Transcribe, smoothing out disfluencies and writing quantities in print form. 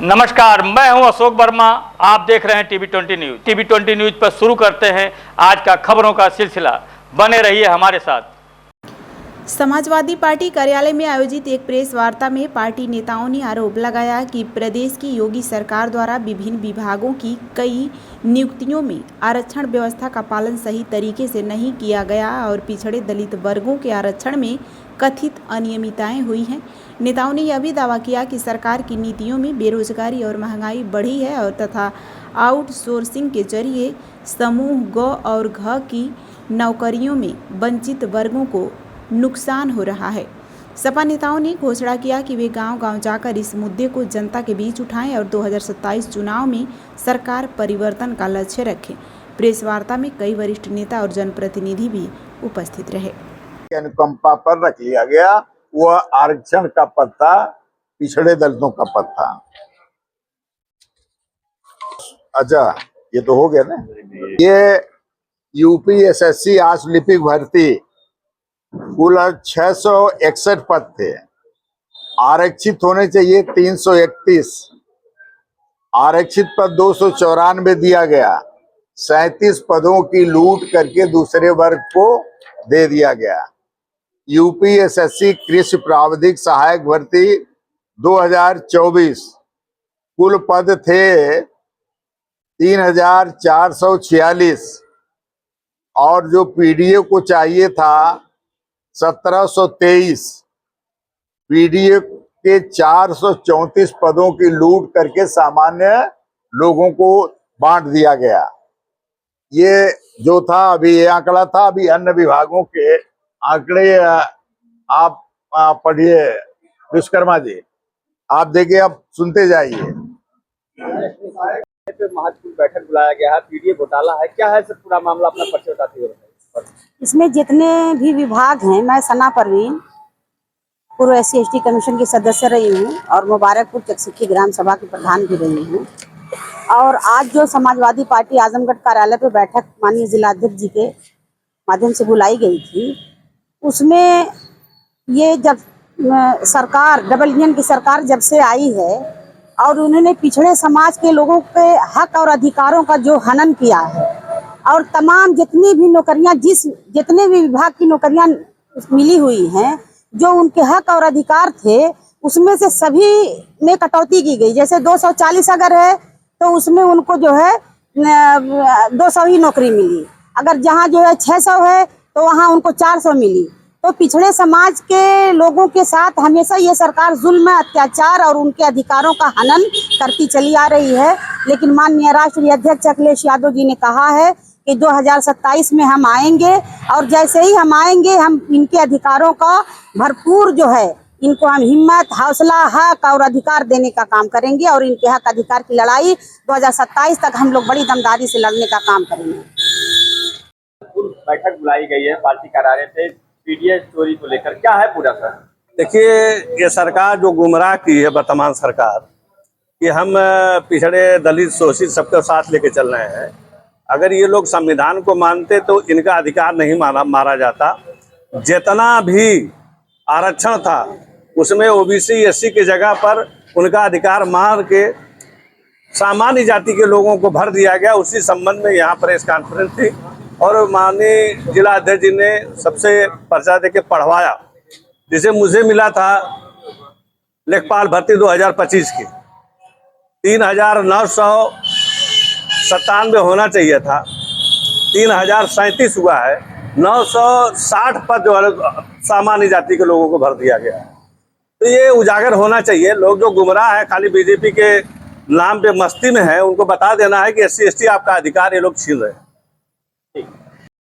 नमस्कार, मैं हूं अशोक वर्मा। आप देख रहे हैं टीवी20 न्यूज। टीवी20 न्यूज पर शुरू करते हैं आज का खबरों का सिलसिला। बने रहिए हमारे साथ। समाजवादी पार्टी कार्यालय में आयोजित एक प्रेस वार्ता में पार्टी नेताओं ने आरोप लगाया कि प्रदेश की योगी सरकार द्वारा विभिन्न विभागों की कई नियुक्तियों में आरक्षण व्यवस्था का पालन सही तरीके से नहीं किया गया और पिछड़े दलित वर्गों के आरक्षण में कथित अनियमितताएं हुई हैं। नेताओं ने यह भी दावा किया कि सरकार की नीतियों में बेरोजगारी और महंगाई बढ़ी है और तथा आउटसोर्सिंग के जरिए समूह ग और घ की नौकरियों में वंचित वर्गों को नुकसान हो रहा है। सपा नेताओं ने घोषणा किया कि वे गांव-गांव जाकर इस मुद्दे को जनता के बीच उठाएं और 2027 चुनाव में सरकार परिवर्तन का लक्ष्य रखें। प्रेस वार्ता में कई वरिष्ठ नेता और जनप्रतिनिधि भी उपस्थित रहे। अनुकंपा पर रख लिया गया, वह आरक्षण का पद था, पिछड़े दलितों का पद था। अच्छा, ये तो हो गया ना। ये यूपीएसएससी आज लिपिक भर्ती कुल 661 पद थे, आरक्षित होने चाहिए 331, आरक्षित पद 294 दिया गया। 37 पदों की लूट करके दूसरे वर्ग को दे दिया गया। यूपीएसएससी कृषि प्राविधिक सहायक भर्ती 2024 कुल पद थे 3446 और जो पीडीए को चाहिए था 1723। पीडीए के 434 पदों की लूट करके सामान्य लोगों को बांट दिया गया। ये जो था अभी ये आंकड़ा था। अभी अन्य विभागों के आंकड़े आप पढ़िए विश्वकर्मा जी, आप देखिए, आप सुनते जाइए। महत्वपूर्ण बैठक बुलाया गया है, पीडीए घोटाला है, क्या है सर पूरा मामला, अपना परिचय बताते हुए? इसमें जितने भी विभाग हैं, मैं सना परवीन पूर्व SC/ST कमीशन की सदस्य रही हूँ और मुबारकपुर चकसिक्की ग्राम सभा की प्रधान भी रही हूँ। और आज जो समाजवादी पार्टी आजमगढ़ कार्यालय पे बैठक माननीय जिलाध्यक्ष जी के माध्यम से बुलाई गई थी, उसमें ये जब सरकार डबल इंजन की सरकार जब से आई है और उन्होंने पिछड़े समाज के लोगों के हक और अधिकारों का जो हनन किया है और तमाम जितनी भी नौकरियां जितने भी विभाग की नौकरियां मिली हुई हैं, जो उनके हक और अधिकार थे, उसमें से सभी में कटौती की गई। जैसे 240 अगर है तो उसमें उनको जो है 200 ही नौकरी मिली, अगर जहां जो है 600 है तो वहां उनको 400 मिली। तो पिछड़े समाज के लोगों के साथ हमेशा ये सरकार जुल्म, अत्याचार और उनके अधिकारों का हनन करती चली आ रही है। लेकिन माननीय राष्ट्रीय अध्यक्ष अखिलेश यादव जी ने कहा है कि 2027 में हम आएंगे और जैसे ही हम आएंगे हम इनके अधिकारों का भरपूर जो है इनको हम हिम्मत, हौसला, हक और अधिकार देने का काम करेंगे और इनके हक अधिकार की लड़ाई 2027 तक हम लोग बड़ी दमदारी से लड़ने का काम करेंगे। बैठक बुलाई गई है पार्टी कार्यालय से पीडीए चोरी को लेकर, क्या है पूरा सर? देखिए, ये सरकार जो गुमराह की है वर्तमान सरकार, कि हम पिछड़े दलित शोषित सबके साथ लेके चल रहे हैं। अगर ये लोग संविधान को मानते तो इनका अधिकार नहीं मारा जाता। जितना भी आरक्षण था उसमें ओबीसी SC की जगह पर उनका अधिकार मार के सामान्य जाति के लोगों को भर दिया गया। उसी संबंध में यहाँ प्रेस कॉन्फ्रेंस थी और माननीय जिला अध्यक्ष जी ने सबसे पर्चा देके पढ़वाया, जिसे मुझे मिला था लेखपाल भर्ती 2025 की 3997 होना चाहिए था, 3037 हुआ है। 960 पद जो है सामान्य जाति के लोगों को भर दिया गया है। तो ये उजागर होना चाहिए। लोग जो गुमराह है, खाली बीजेपी के नाम पे मस्ती में है, उनको बता देना है कि SC/ST आपका अधिकार ये लोग छीन रहे हैं।